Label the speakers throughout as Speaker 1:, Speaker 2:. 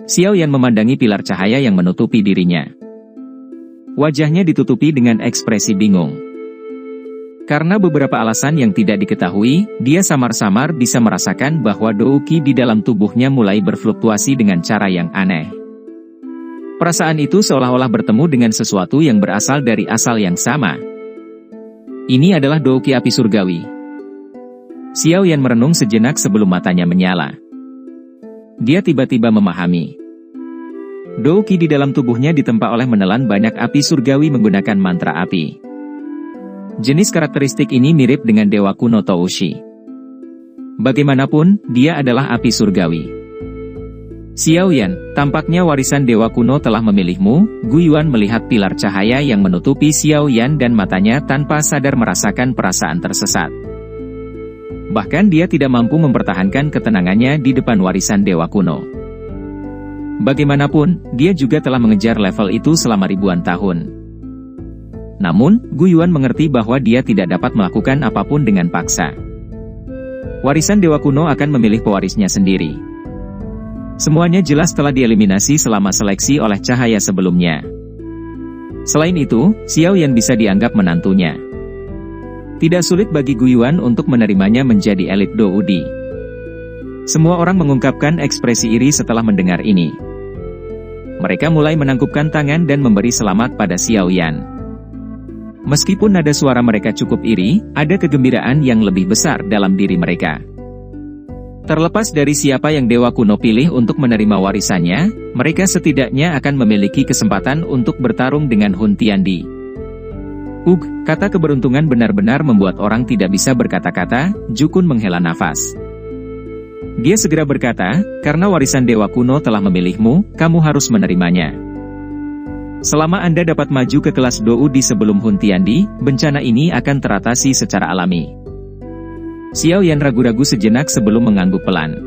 Speaker 1: Xiao Yan memandangi pilar cahaya yang menutupi dirinya. Wajahnya ditutupi dengan ekspresi bingung. Karena beberapa alasan yang tidak diketahui, dia samar-samar bisa merasakan bahwa Douqi di dalam tubuhnya mulai berfluktuasi dengan cara yang aneh. Perasaan itu seolah-olah bertemu dengan sesuatu yang berasal dari asal yang sama. Ini adalah Douqi api surgawi. Xiao Yan merenung sejenak sebelum matanya menyala. Dia tiba-tiba memahami. Douqi di dalam tubuhnya ditempa oleh menelan banyak api surgawi menggunakan mantra api. Jenis karakteristik ini mirip dengan dewa kuno Toushi. Bagaimanapun, dia adalah api surgawi. Xiao Yan, tampaknya warisan dewa kuno telah memilihmu. Gu Yuan melihat pilar cahaya yang menutupi Xiao Yan dan matanya tanpa sadar merasakan perasaan tersesat. Bahkan dia tidak mampu mempertahankan ketenangannya di depan warisan dewa kuno. Bagaimanapun, dia juga telah mengejar level itu selama ribuan tahun. Namun, Gu Yuan mengerti bahwa dia tidak dapat melakukan apapun dengan paksa. Warisan dewa kuno akan memilih pewarisnya sendiri. Semuanya jelas telah dieliminasi selama seleksi oleh cahaya sebelumnya. Selain itu, Xiao Yan bisa dianggap menantunya. Tidak sulit bagi Gu Yuan untuk menerimanya menjadi elit Doudi. Semua orang mengungkapkan ekspresi iri setelah mendengar ini. Mereka mulai menangkupkan tangan dan memberi selamat pada Xiao Yan. Meskipun nada suara mereka cukup iri, ada kegembiraan yang lebih besar dalam diri mereka. Terlepas dari siapa yang dewa kuno pilih untuk menerima warisannya, mereka setidaknya akan memiliki kesempatan untuk bertarung dengan Hun Tiandi. Kata keberuntungan benar-benar membuat orang tidak bisa berkata-kata. Jukun menghela nafas. Dia segera berkata, karena warisan dewa kuno telah memilihmu, kamu harus menerimanya. Selama Anda dapat maju ke kelas Doudi sebelum Hun Tiandi, bencana ini akan teratasi secara alami. Xiao Yan ragu-ragu sejenak sebelum mengangguk pelan.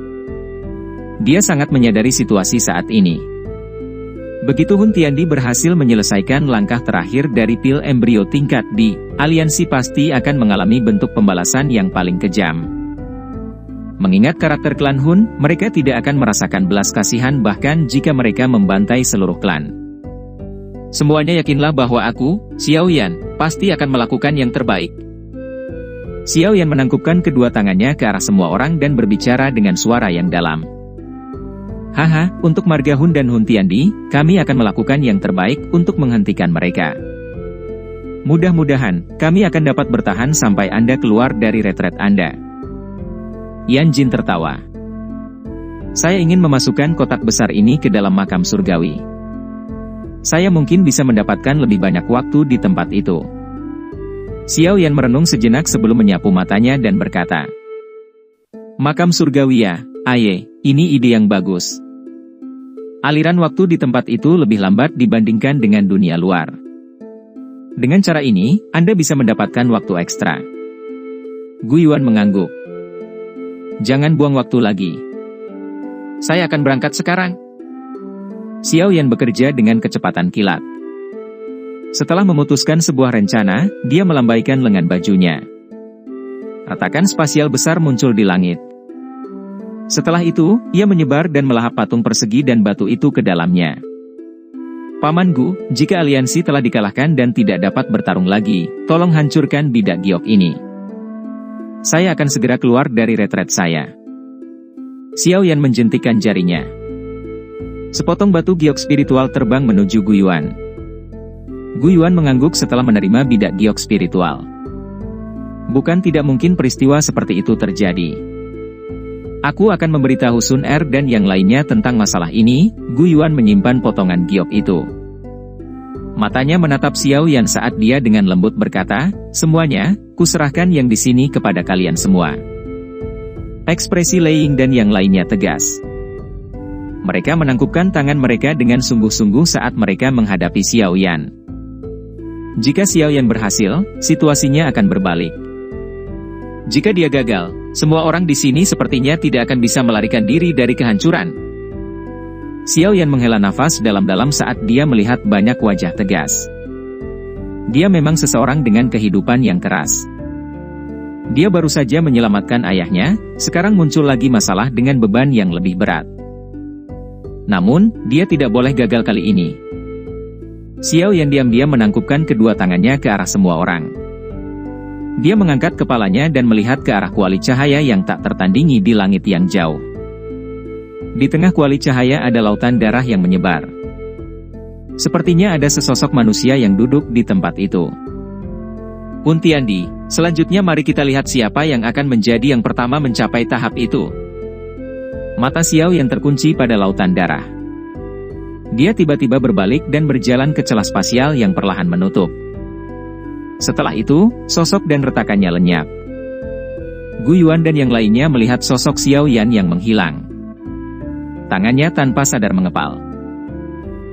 Speaker 1: Dia sangat menyadari situasi saat ini. Begitu Hun Tiandi berhasil menyelesaikan langkah terakhir dari pil embrio tingkat D, aliansi pasti akan mengalami bentuk pembalasan yang paling kejam. Mengingat karakter klan Hun, mereka tidak akan merasakan belas kasihan bahkan jika mereka membantai seluruh klan. Semuanya yakinlah bahwa aku, Xiao Yan, pasti akan melakukan yang terbaik. Xiao Yan menangkupkan kedua tangannya ke arah semua orang dan berbicara dengan suara yang dalam. Haha, untuk marga Hun dan Hun Tiandi, kami akan melakukan yang terbaik untuk menghentikan mereka. Mudah-mudahan, kami akan dapat bertahan sampai Anda keluar dari retret Anda. Yan Jin tertawa. Saya ingin memasukkan kotak besar ini ke dalam makam surgawi. Saya mungkin bisa mendapatkan lebih banyak waktu di tempat itu. Xiao Yan merenung sejenak sebelum menyapu matanya dan berkata, makam surgawi ya, aye, ini ide yang bagus. Aliran waktu di tempat itu lebih lambat dibandingkan dengan dunia luar. Dengan cara ini, Anda bisa mendapatkan waktu ekstra. Gu Yuan mengangguk. Jangan buang waktu lagi. Saya akan berangkat sekarang. Xiao Yan bekerja dengan kecepatan kilat. Setelah memutuskan sebuah rencana, dia melambaikan lengan bajunya. Retakan spasial besar muncul di langit. Setelah itu, ia menyebar dan melahap patung persegi dan batu itu ke dalamnya. Paman Gu, jika aliansi telah dikalahkan dan tidak dapat bertarung lagi, tolong hancurkan bidak giok ini. Saya akan segera keluar dari retret saya. Xiao Yan menjentikkan jarinya. Sepotong batu giok spiritual terbang menuju Gu Yuan. Gu Yuan mengangguk setelah menerima bidak giok spiritual. Bukan tidak mungkin peristiwa seperti itu terjadi. Aku akan memberitahu Sun Er dan yang lainnya tentang masalah ini. Gu Yuan menyimpan potongan giok itu. Matanya menatap Xiao Yan saat dia dengan lembut berkata, semuanya, kuserahkan yang di sini kepada kalian semua. Ekspresi Lei Ying dan yang lainnya tegas. Mereka menangkupkan tangan mereka dengan sungguh-sungguh saat mereka menghadapi Xiao Yan. Jika Xiao Yan berhasil, situasinya akan berbalik. Jika dia gagal, semua orang di sini sepertinya tidak akan bisa melarikan diri dari kehancuran. Xiao Yan menghela nafas dalam-dalam saat dia melihat banyak wajah tegas. Dia memang seseorang dengan kehidupan yang keras. Dia baru saja menyelamatkan ayahnya, sekarang muncul lagi masalah dengan beban yang lebih berat. Namun, dia tidak boleh gagal kali ini. Xiao Yan diam-diam menangkupkan kedua tangannya ke arah semua orang. Dia mengangkat kepalanya dan melihat ke arah kuali cahaya yang tak tertandingi di langit yang jauh. Di tengah kuali cahaya ada lautan darah yang menyebar. Sepertinya ada sesosok manusia yang duduk di tempat itu. Hun Tiandi, selanjutnya mari kita lihat siapa yang akan menjadi yang pertama mencapai tahap itu. Mata Xiao yang terkunci pada lautan darah. Dia tiba-tiba berbalik dan berjalan ke celah spasial yang perlahan menutup. Setelah itu, sosok dan retakannya lenyap. Gu Yuan dan yang lainnya melihat sosok Xiao Yan yang menghilang. Tangannya tanpa sadar mengepal.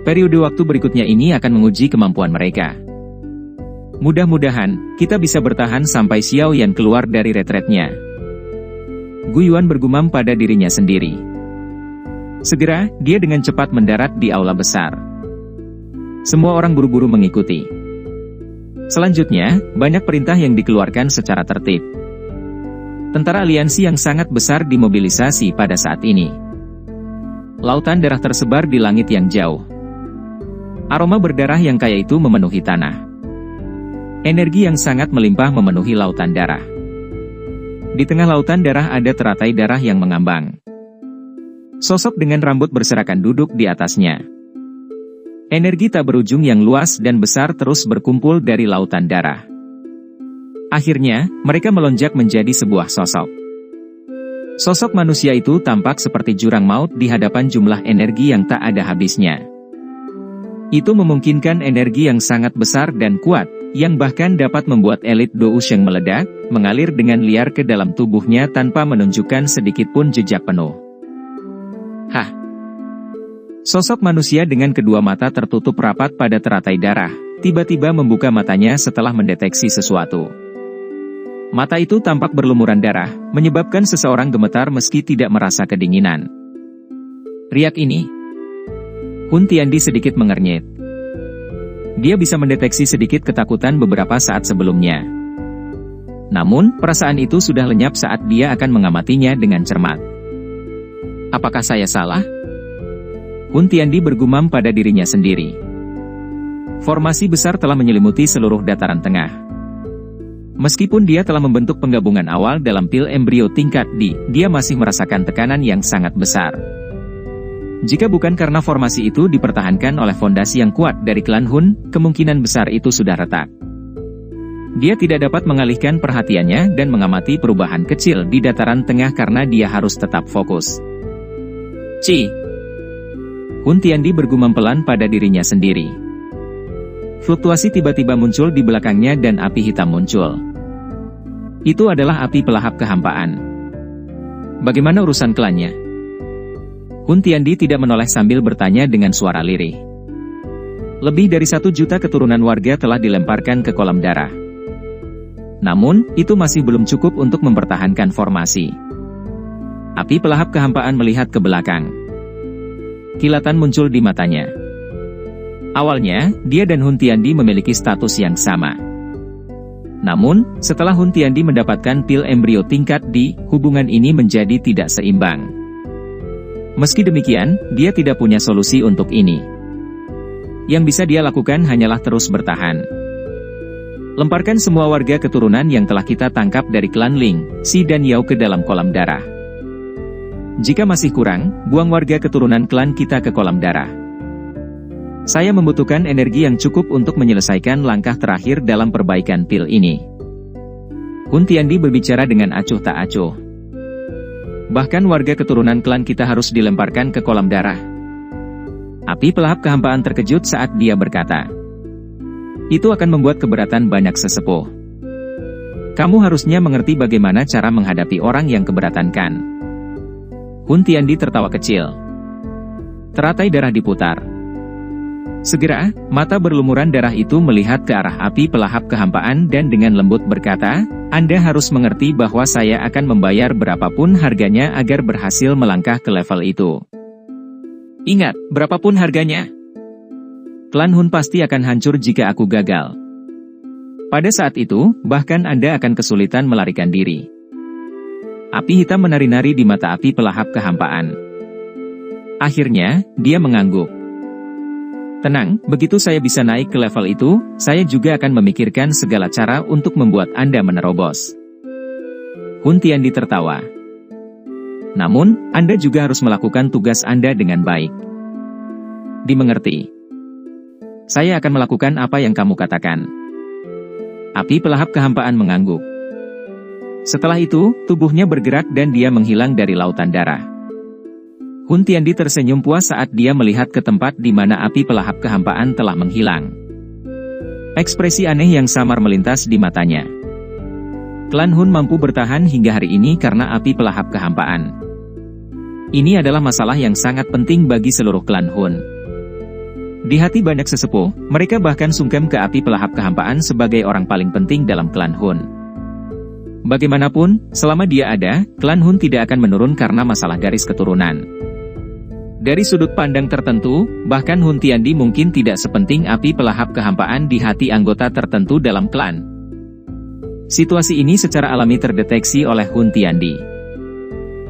Speaker 1: Periode waktu berikutnya ini akan menguji kemampuan mereka. Mudah-mudahan, kita bisa bertahan sampai Xiao Yan keluar dari retretnya. Gu Yuan bergumam pada dirinya sendiri. Segera, dia dengan cepat mendarat di aula besar. Semua orang buru-buru mengikuti. Selanjutnya, banyak perintah yang dikeluarkan secara tertib. Tentara aliansi yang sangat besar dimobilisasi pada saat ini. Lautan darah tersebar di langit yang jauh. Aroma berdarah yang kaya itu memenuhi tanah. Energi yang sangat melimpah memenuhi lautan darah. Di tengah lautan darah ada teratai darah yang mengambang. Sosok dengan rambut berserakan duduk di atasnya. Energi tak berujung yang luas dan besar terus berkumpul dari lautan darah. Akhirnya, mereka melonjak menjadi sebuah sosok. Sosok manusia itu tampak seperti jurang maut di hadapan jumlah energi yang tak ada habisnya. Itu memungkinkan energi yang sangat besar dan kuat, yang bahkan dapat membuat elit Do Wusheng meledak, mengalir dengan liar ke dalam tubuhnya tanpa menunjukkan sedikitpun jejak penuh. Hah! Sosok manusia dengan kedua mata tertutup rapat pada teratai darah, tiba-tiba membuka matanya setelah mendeteksi sesuatu. Mata itu tampak berlumuran darah, menyebabkan seseorang gemetar meski tidak merasa kedinginan. Riak ini. Hun Tiandi sedikit mengernyit. Dia bisa mendeteksi sedikit ketakutan beberapa saat sebelumnya. Namun, perasaan itu sudah lenyap saat dia akan mengamatinya dengan cermat. Apakah saya salah? Hun Tiandi bergumam pada dirinya sendiri. Formasi besar telah menyelimuti seluruh dataran tengah. Meskipun dia telah membentuk penggabungan awal dalam pil embrio tingkat D, dia masih merasakan tekanan yang sangat besar. Jika bukan karena formasi itu dipertahankan oleh fondasi yang kuat dari klan Hun, kemungkinan besar itu sudah retak. Dia tidak dapat mengalihkan perhatiannya dan mengamati perubahan kecil di dataran tengah karena dia harus tetap fokus. Ci! Hun Tiandi bergumam pelan pada dirinya sendiri. Fluktuasi tiba-tiba muncul di belakangnya dan api hitam muncul. Itu adalah api pelahap kehampaan. Bagaimana urusan klannya? Hun Tiandi tidak menoleh sambil bertanya dengan suara lirih. Lebih dari 1 juta keturunan warga telah dilemparkan ke kolam darah. Namun, itu masih belum cukup untuk mempertahankan formasi. Api pelahap kehampaan melihat ke belakang. Kilatan muncul di matanya. Awalnya, dia dan Hun Tiandi memiliki status yang sama. Namun, setelah Hun Tiandi mendapatkan pil embrio tingkat D, hubungan ini menjadi tidak seimbang. Meski demikian, dia tidak punya solusi untuk ini. Yang bisa dia lakukan hanyalah terus bertahan. Lemparkan semua warga keturunan yang telah kita tangkap dari klan Ling, Si dan Yao ke dalam kolam darah. Jika masih kurang, buang warga keturunan klan kita ke kolam darah. Saya membutuhkan energi yang cukup untuk menyelesaikan langkah terakhir dalam perbaikan pil ini. Hun Tiandi berbicara dengan acuh tak acuh. Bahkan warga keturunan klan kita harus dilemparkan ke kolam darah. Api pelahap kehampaan terkejut saat dia berkata. Itu akan membuat keberatan banyak sesepuh. Kamu harusnya mengerti bagaimana cara menghadapi orang yang keberatan kan? Hun Tiandi tertawa kecil. Teratai darah diputar. Segera, mata berlumuran darah itu melihat ke arah api pelahap kehampaan dan dengan lembut berkata, Anda harus mengerti bahwa saya akan membayar berapapun harganya agar berhasil melangkah ke level itu. Ingat, berapapun harganya. Klan Hun pasti akan hancur jika aku gagal. Pada saat itu, bahkan Anda akan kesulitan melarikan diri. Api hitam menari-nari di mata api pelahap kehampaan. Akhirnya, dia mengangguk. Tenang, begitu saya bisa naik ke level itu, saya juga akan memikirkan segala cara untuk membuat Anda menerobos. Hun Tiandi tertawa. Namun, Anda juga harus melakukan tugas Anda dengan baik. Dimengerti. Saya akan melakukan apa yang kamu katakan. Api pelahap kehampaan mengangguk. Setelah itu, tubuhnya bergerak dan dia menghilang dari lautan darah. Hun Tiandi tersenyum puas saat dia melihat ke tempat di mana api pelahap kehampaan telah menghilang. Ekspresi aneh yang samar melintas di matanya. Klan Hun mampu bertahan hingga hari ini karena api pelahap kehampaan. Ini adalah masalah yang sangat penting bagi seluruh klan Hun. Di hati banyak sesepuh, mereka bahkan sungkem ke api pelahap kehampaan sebagai orang paling penting dalam klan Hun. Bagaimanapun, selama dia ada, klan Hun tidak akan menurun karena masalah garis keturunan. Dari sudut pandang tertentu, bahkan Hun Tiandi mungkin tidak sepenting api pelahap kehampaan di hati anggota tertentu dalam klan. Situasi ini secara alami terdeteksi oleh Hun Tiandi.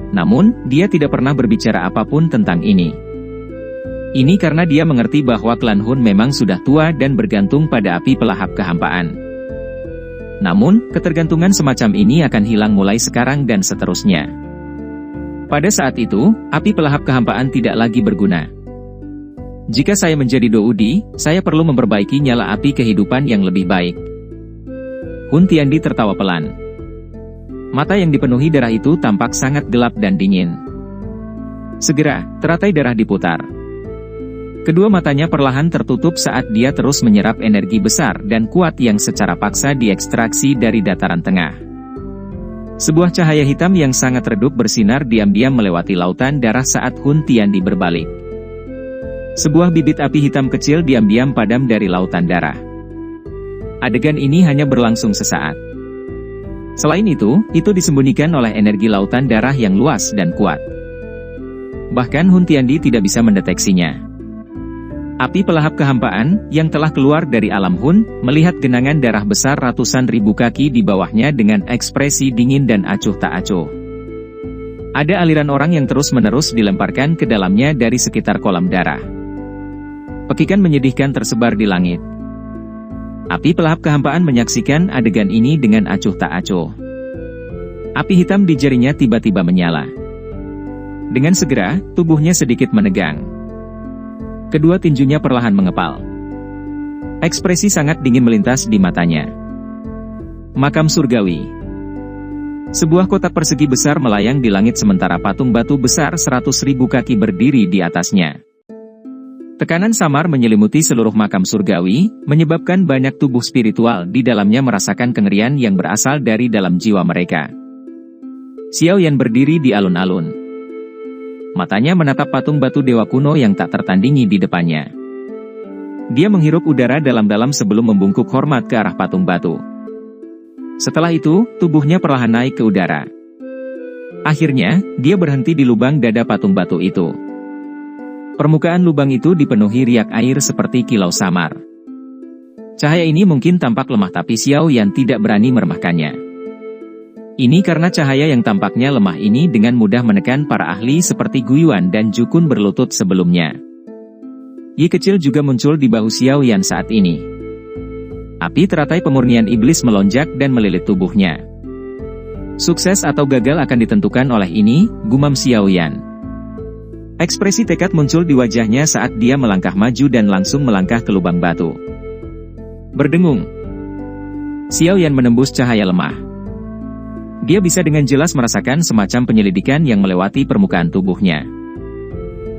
Speaker 1: Namun, dia tidak pernah berbicara apapun tentang ini. Ini karena dia mengerti bahwa klan Hun memang sudah tua dan bergantung pada api pelahap kehampaan. Namun, ketergantungan semacam ini akan hilang mulai sekarang dan seterusnya. Pada saat itu, api pelahap kehampaan tidak lagi berguna. Jika saya menjadi Doudi, saya perlu memperbaiki nyala api kehidupan yang lebih baik. Hun Tiandi tertawa pelan. Mata yang dipenuhi darah itu tampak sangat gelap dan dingin. Segera, teratai darah diputar. Kedua matanya perlahan tertutup saat dia terus menyerap energi besar dan kuat yang secara paksa diekstraksi dari dataran tengah. Sebuah cahaya hitam yang sangat redup bersinar diam-diam melewati lautan darah saat Hun Tiandi berbalik. Sebuah bibit api hitam kecil diam-diam padam dari lautan darah. Adegan ini hanya berlangsung sesaat. Selain itu disembunyikan oleh energi lautan darah yang luas dan kuat. Bahkan Hun Tiandi tidak bisa mendeteksinya. Api pelahap kehampaan, yang telah keluar dari alam Hun, melihat genangan darah besar ratusan ribu kaki di bawahnya dengan ekspresi dingin dan acuh tak acuh. Ada aliran orang yang terus-menerus dilemparkan ke dalamnya dari sekitar kolam darah. Pekikan menyedihkan tersebar di langit. Api pelahap kehampaan menyaksikan adegan ini dengan acuh tak acuh. Api hitam di jarinya tiba-tiba menyala. Dengan segera, tubuhnya sedikit menegang. Kedua tinjunya perlahan mengepal. Ekspresi sangat dingin melintas di matanya. Makam surgawi. Sebuah kotak persegi besar melayang di langit sementara patung batu besar 100.000 kaki berdiri di atasnya. Tekanan samar menyelimuti seluruh makam surgawi, menyebabkan banyak tubuh spiritual di dalamnya merasakan kengerian yang berasal dari dalam jiwa mereka. Xiao Yan berdiri di alun-alun. Matanya menatap patung batu dewa kuno yang tak tertandingi di depannya. Dia menghirup udara dalam-dalam sebelum membungkuk hormat ke arah patung batu. Setelah itu, tubuhnya perlahan naik ke udara. Akhirnya, dia berhenti di lubang dada patung batu itu. Permukaan lubang itu dipenuhi riak air seperti kilau samar. Cahaya ini mungkin tampak lemah tapi Xiao Yan tidak berani meremehkannya. Ini karena cahaya yang tampaknya lemah ini dengan mudah menekan para ahli seperti Guiyuan dan Jukun berlutut sebelumnya. Yi kecil juga muncul di bahu Xiao Yan saat ini. Api teratai pemurnian iblis melonjak dan melilit tubuhnya. Sukses atau gagal akan ditentukan oleh ini, gumam Xiao Yan. Ekspresi tekad muncul di wajahnya saat dia melangkah maju dan langsung melangkah ke lubang batu. Berdengung. Xiao Yan menembus cahaya lemah. Dia bisa dengan jelas merasakan semacam penyelidikan yang melewati permukaan tubuhnya.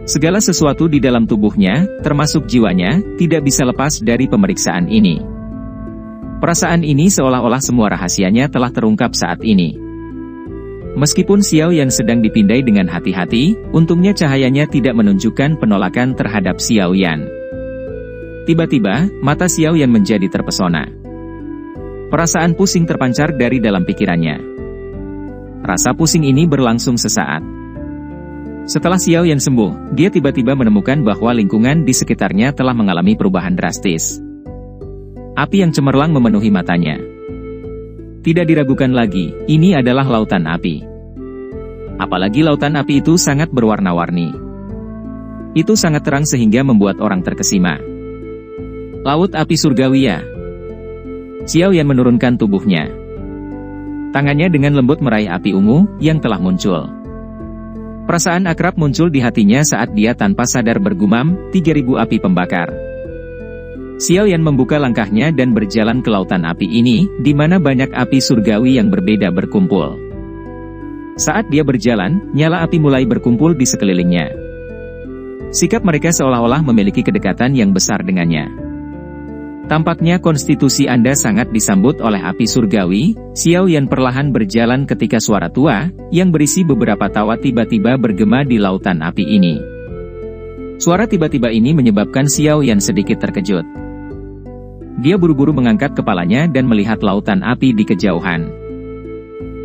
Speaker 1: Segala sesuatu di dalam tubuhnya, termasuk jiwanya, tidak bisa lepas dari pemeriksaan ini. Perasaan ini seolah-olah semua rahasianya telah terungkap saat ini. Meskipun Xiao Yan sedang dipindai dengan hati-hati, untungnya cahayanya tidak menunjukkan penolakan terhadap Xiao Yan. Tiba-tiba, mata Xiao Yan menjadi terpesona. Perasaan pusing terpancar dari dalam pikirannya. Rasa pusing ini berlangsung sesaat. Setelah Xiao Yan sembuh, dia tiba-tiba menemukan bahwa lingkungan di sekitarnya telah mengalami perubahan drastis. Api yang cemerlang memenuhi matanya. Tidak diragukan lagi, ini adalah lautan api. Apalagi lautan api itu sangat berwarna-warni. Itu sangat terang sehingga membuat orang terkesima. Laut api surgawi ya? Xiao Yan menurunkan tubuhnya. Tangannya dengan lembut meraih api ungu yang telah muncul. Perasaan akrab muncul di hatinya saat dia tanpa sadar bergumam, 3000 api pembakar. Xiao Yan membuka langkahnya dan berjalan ke lautan api ini, di mana banyak api surgawi yang berbeda berkumpul. Saat dia berjalan, nyala api mulai berkumpul di sekelilingnya. Sikap mereka seolah-olah memiliki kedekatan yang besar dengannya. Tampaknya konstitusi Anda sangat disambut oleh api surgawi. Xiao Yan perlahan berjalan ketika suara tua, yang berisi beberapa tawa tiba-tiba bergema di lautan api ini. Suara tiba-tiba ini menyebabkan Xiao Yan sedikit terkejut. Dia buru-buru mengangkat kepalanya dan melihat lautan api di kejauhan.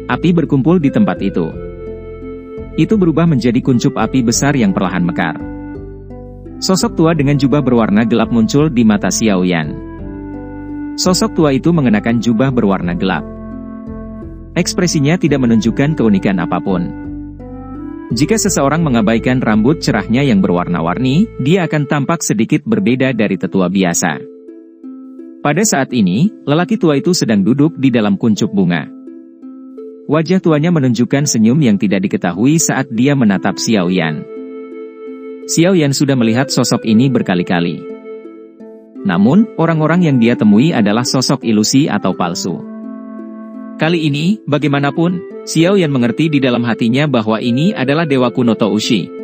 Speaker 1: Api berkumpul di tempat itu. Itu berubah menjadi kuncup api besar yang perlahan mekar. Sosok tua dengan jubah berwarna gelap muncul di mata Xiao Yan. Sosok tua itu mengenakan jubah berwarna gelap. Ekspresinya tidak menunjukkan keunikan apapun. Jika seseorang mengabaikan rambut cerahnya yang berwarna-warni, dia akan tampak sedikit berbeda dari tetua biasa. Pada saat ini, lelaki tua itu sedang duduk di dalam kuncup bunga. Wajah tuanya menunjukkan senyum yang tidak diketahui saat dia menatap Xiao Yan. Xiao Yan sudah melihat sosok ini berkali-kali. Namun, orang-orang yang dia temui adalah sosok ilusi atau palsu. Kali ini, bagaimanapun, Xiao Yan mengerti di dalam hatinya bahwa ini adalah Dewa Kuno Toushi.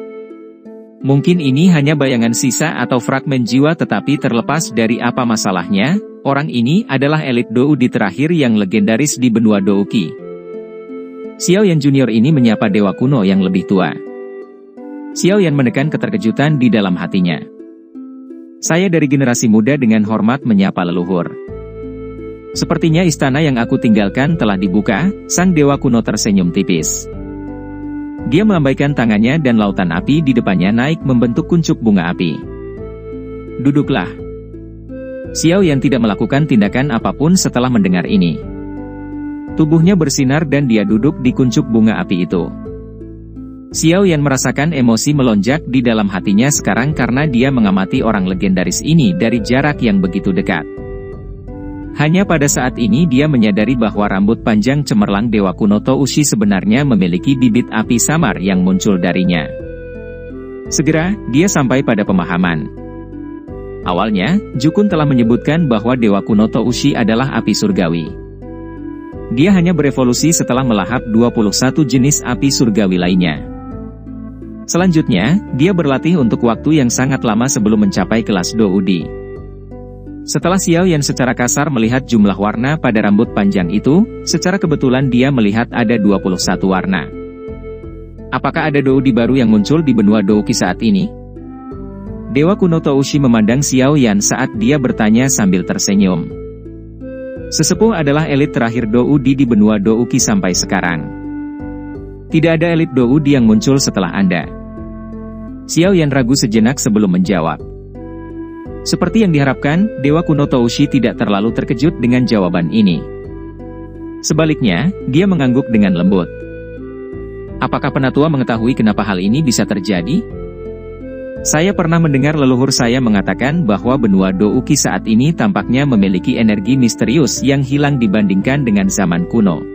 Speaker 1: Mungkin ini hanya bayangan sisa atau fragmen jiwa, tetapi terlepas dari apa masalahnya, orang ini adalah elit Doudi terakhir yang legendaris di benua Douki. Xiao Yan Junior ini menyapa Dewa Kuno yang lebih tua. Xiao Yan menekan keterkejutan di dalam hatinya. Saya dari generasi muda dengan hormat menyapa leluhur. Sepertinya istana yang aku tinggalkan telah dibuka. Sang Dewa Kuno tersenyum tipis. Dia melambaikan tangannya dan lautan api di depannya naik membentuk kuncup bunga api. Duduklah. Xiao Yan tidak melakukan tindakan apapun setelah mendengar ini. Tubuhnya bersinar dan dia duduk di kuncup bunga api itu. Xiao Yan merasakan emosi melonjak di dalam hatinya sekarang karena dia mengamati orang legendaris ini dari jarak yang begitu dekat. Hanya pada saat ini dia menyadari bahwa rambut panjang cemerlang Dewa Kuno Toushi sebenarnya memiliki bibit api samar yang muncul darinya. Segera, dia sampai pada pemahaman. Awalnya, Jukun telah menyebutkan bahwa Dewa Kuno Toushi adalah api surgawi. Dia hanya berevolusi setelah melahap 21 jenis api surgawi lainnya. Selanjutnya, dia berlatih untuk waktu yang sangat lama sebelum mencapai kelas Doudi. Setelah Xiao Yan secara kasar melihat jumlah warna pada rambut panjang itu, secara kebetulan dia melihat ada 21 warna. Apakah ada Doudi baru yang muncul di benua Douki saat ini? Dewa Kuno Toushi memandang Xiao Yan saat dia bertanya sambil tersenyum. Sesepuh adalah elit terakhir Doudi di benua Douki sampai sekarang. Tidak ada elit Doudi yang muncul setelah Anda. Xiao Yan ragu sejenak sebelum menjawab. Seperti yang diharapkan, Dewa Kuno Toushi tidak terlalu terkejut dengan jawaban ini. Sebaliknya, dia mengangguk dengan lembut. Apakah penatua mengetahui kenapa hal ini bisa terjadi? Saya pernah mendengar leluhur saya mengatakan bahwa benua Douki saat ini tampaknya memiliki energi misterius yang hilang dibandingkan dengan zaman kuno.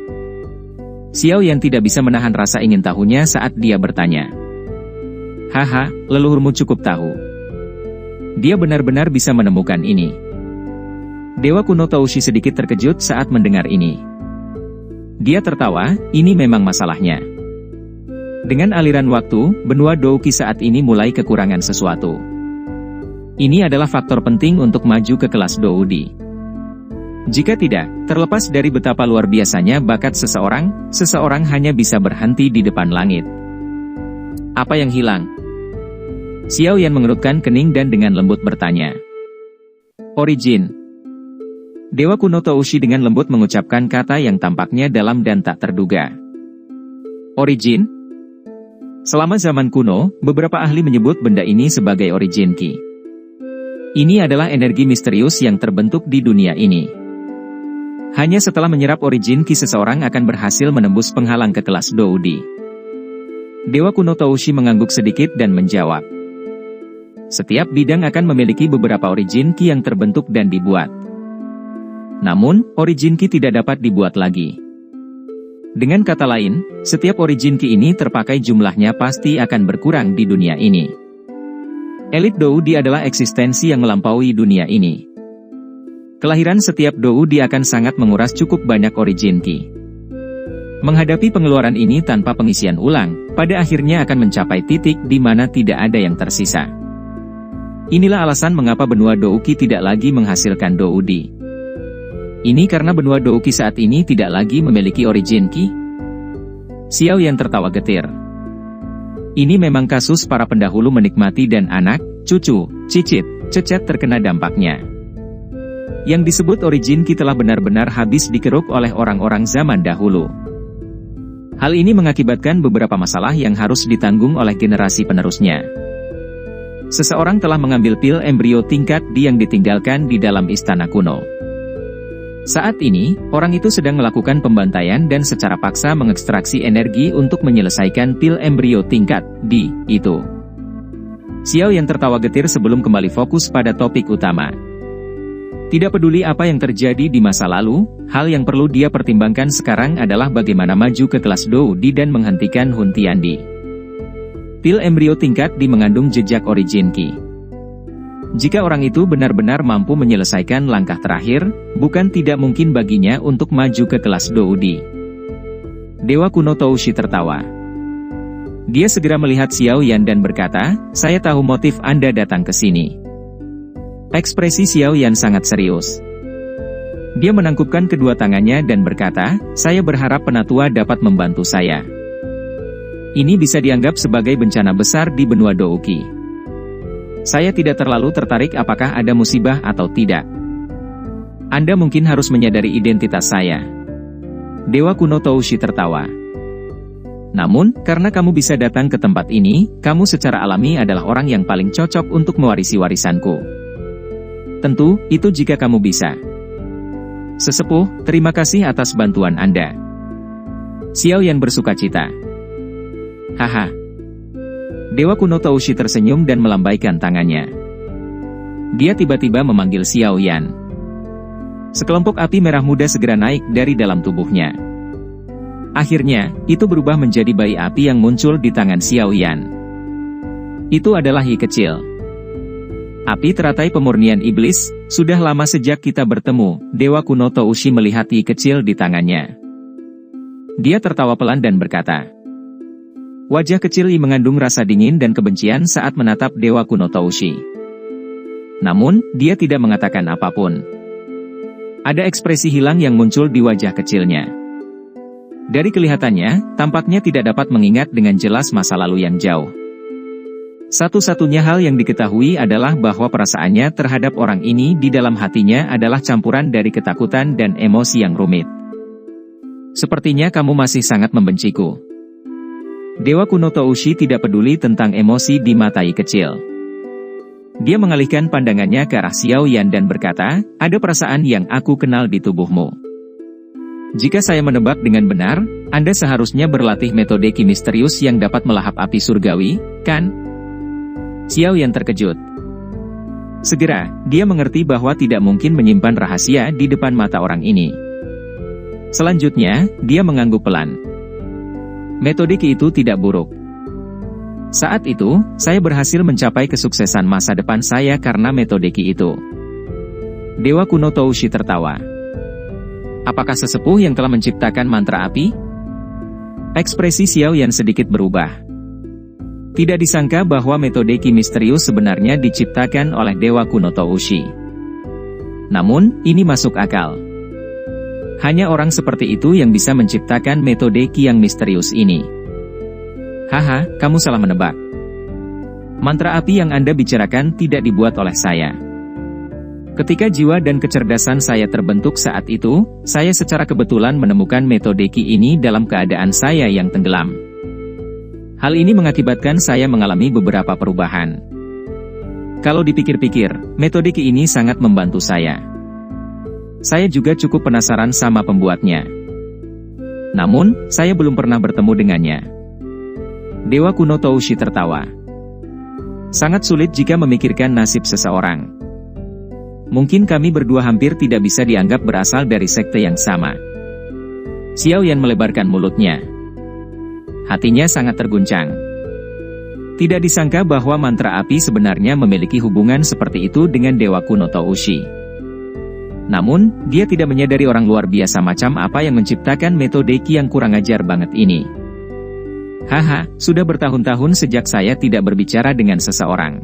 Speaker 1: Xiao Yan tidak bisa menahan rasa ingin tahunya saat dia bertanya. Haha, leluhurmu cukup tahu. Dia benar-benar bisa menemukan ini. Dewa Kuno Toushi sedikit terkejut saat mendengar ini. Dia tertawa, ini memang masalahnya. Dengan aliran waktu, benua Douki saat ini mulai kekurangan sesuatu. Ini adalah faktor penting untuk maju ke kelas Doudi. Jika tidak, terlepas dari betapa luar biasanya bakat seseorang hanya bisa berhenti di depan langit. Apa yang hilang? Xiao Yan mengerutkan kening dan dengan lembut bertanya. Origin. Dewa Kuno Toushi dengan lembut mengucapkan kata yang tampaknya dalam dan tak terduga. Origin? Selama zaman kuno, beberapa ahli menyebut benda ini sebagai Origin Ki. Ini adalah energi misterius yang terbentuk di dunia ini. Hanya setelah menyerap Origin Ki seseorang akan berhasil menembus penghalang ke kelas Doudi. Dewa Kuno Toushi mengangguk sedikit dan menjawab. Setiap bidang akan memiliki beberapa origin key yang terbentuk dan dibuat. Namun, origin key tidak dapat dibuat lagi. Dengan kata lain, setiap origin key ini terpakai jumlahnya pasti akan berkurang di dunia ini. Elite Doudi adalah eksistensi yang melampaui dunia ini. Kelahiran setiap Doudi akan sangat menguras cukup banyak origin key. Menghadapi pengeluaran ini tanpa pengisian ulang, pada akhirnya akan mencapai titik di mana tidak ada yang tersisa. Inilah alasan mengapa benua Douki tidak lagi menghasilkan Doudi. Ini karena benua Douki saat ini tidak lagi memiliki origin key. Xiao Yan tertawa getir. Ini memang kasus para pendahulu menikmati dan anak, cucu, cicit, cecet terkena dampaknya. Yang disebut origin key telah benar-benar habis dikeruk oleh orang-orang zaman dahulu. Hal ini mengakibatkan beberapa masalah yang harus ditanggung oleh generasi penerusnya. Seseorang telah mengambil pil embrio tingkat D yang ditinggalkan di dalam istana kuno. Saat ini, orang itu sedang melakukan pembantaian dan secara paksa mengekstraksi energi untuk menyelesaikan pil embrio tingkat D itu. Xiao Yan tertawa getir sebelum kembali fokus pada topik utama. Tidak peduli apa yang terjadi di masa lalu, hal yang perlu dia pertimbangkan sekarang adalah bagaimana maju ke kelas Doudi dan menghentikan Hun Tiandi. Pil embrio tingkat D mengandung jejak origin key. Jika orang itu benar-benar mampu menyelesaikan langkah terakhir, bukan tidak mungkin baginya untuk maju ke kelas Doudi. Dewa kuno Toushi tertawa. Dia segera melihat Xiao Yan dan berkata, "Saya tahu motif Anda datang ke sini." Ekspresi Xiao Yan sangat serius. Dia menangkupkan kedua tangannya dan berkata, "Saya berharap Penatua dapat membantu saya. Ini bisa dianggap sebagai bencana besar di benua Douki. Saya tidak terlalu tertarik apakah ada musibah atau tidak. Anda mungkin harus menyadari identitas saya." Dewa kuno Toushi tertawa. "Namun, karena kamu bisa datang ke tempat ini, kamu secara alami adalah orang yang paling cocok untuk mewarisi warisanku. Tentu, itu jika kamu bisa. Sesepuh, terima kasih atas bantuan Anda." Xiao Yan bersukacita. "Haha." Dewa kuno Toushi tersenyum dan melambaikan tangannya. Dia tiba-tiba memanggil Xiao Yan. Sekelompok api merah muda segera naik dari dalam tubuhnya. Akhirnya, itu berubah menjadi bayi api yang muncul di tangan Xiao Yan. Itu adalah Hi kecil. Api teratai pemurnian iblis, sudah lama sejak kita bertemu, Dewa kuno Toushi melihat Hi kecil di tangannya. Dia tertawa pelan dan berkata. Wajah kecil Hi mengandung rasa dingin dan kebencian saat menatap Dewa kuno Toushi. Namun, dia tidak mengatakan apapun. Ada ekspresi hilang yang muncul di wajah kecilnya. Dari kelihatannya, tampaknya tidak dapat mengingat dengan jelas masa lalu yang jauh. Satu-satunya hal yang diketahui adalah bahwa perasaannya terhadap orang ini di dalam hatinya adalah campuran dari ketakutan dan emosi yang rumit. Sepertinya kamu masih sangat membenciku. Dewa kuno Toushi tidak peduli tentang emosi di mata Hi kecil. Dia mengalihkan pandangannya ke arah Xiao Yan dan berkata, ada perasaan yang aku kenal di tubuhmu. Jika saya menebak dengan benar, Anda seharusnya berlatih metode ki misterius yang dapat melahap api surgawi, kan? Xiao Yan terkejut. Segera, dia mengerti bahwa tidak mungkin menyimpan rahasia di depan mata orang ini. Selanjutnya, dia mengangguk pelan. Metode ki itu tidak buruk. Saat itu, saya berhasil mencapai kesuksesan masa depan saya karena metode ki itu. Dewa kuno Toushi tertawa. Apakah sesepuh yang telah menciptakan mantra api? Ekspresi Xiao Yan sedikit berubah. Tidak disangka bahwa metode ki misterius sebenarnya diciptakan oleh Dewa kuno Toushi. Namun, ini masuk akal. Hanya orang seperti itu yang bisa menciptakan metode ki yang misterius ini. Haha, kamu salah menebak. Mantra api yang Anda bicarakan tidak dibuat oleh saya. Ketika jiwa dan kecerdasan saya terbentuk saat itu, saya secara kebetulan menemukan metode ki ini dalam keadaan saya yang tenggelam. Hal ini mengakibatkan saya mengalami beberapa perubahan. Kalau dipikir-pikir, metode ki ini sangat membantu saya. Saya juga cukup penasaran sama pembuatnya. Namun, saya belum pernah bertemu dengannya. Dewa kuno Toushi tertawa. Sangat sulit jika memikirkan nasib seseorang. Mungkin kami berdua hampir tidak bisa dianggap berasal dari sekte yang sama. Xiao Yan melebarkan mulutnya. Hatinya sangat terguncang. Tidak disangka bahwa mantra api sebenarnya memiliki hubungan seperti itu dengan Dewa Kuno Toushi. Namun, dia tidak menyadari orang luar biasa macam apa yang menciptakan metode Qi yang kurang ajar banget ini. Haha, sudah bertahun-tahun sejak saya tidak berbicara dengan seseorang.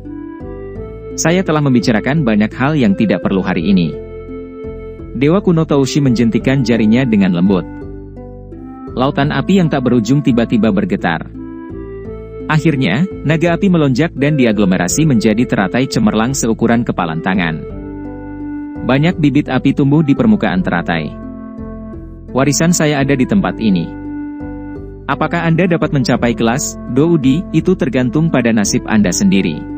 Speaker 1: Saya telah membicarakan banyak hal yang tidak perlu hari ini. Dewa Kuno Toushi menjentikan jarinya dengan lembut. Lautan api yang tak berujung tiba-tiba bergetar. Akhirnya, naga api melonjak dan diaglomerasi menjadi teratai cemerlang seukuran kepalan tangan. Banyak bibit api tumbuh di permukaan teratai. Warisan saya ada di tempat ini. Apakah Anda dapat mencapai kelas Doudi? Itu tergantung pada nasib Anda sendiri.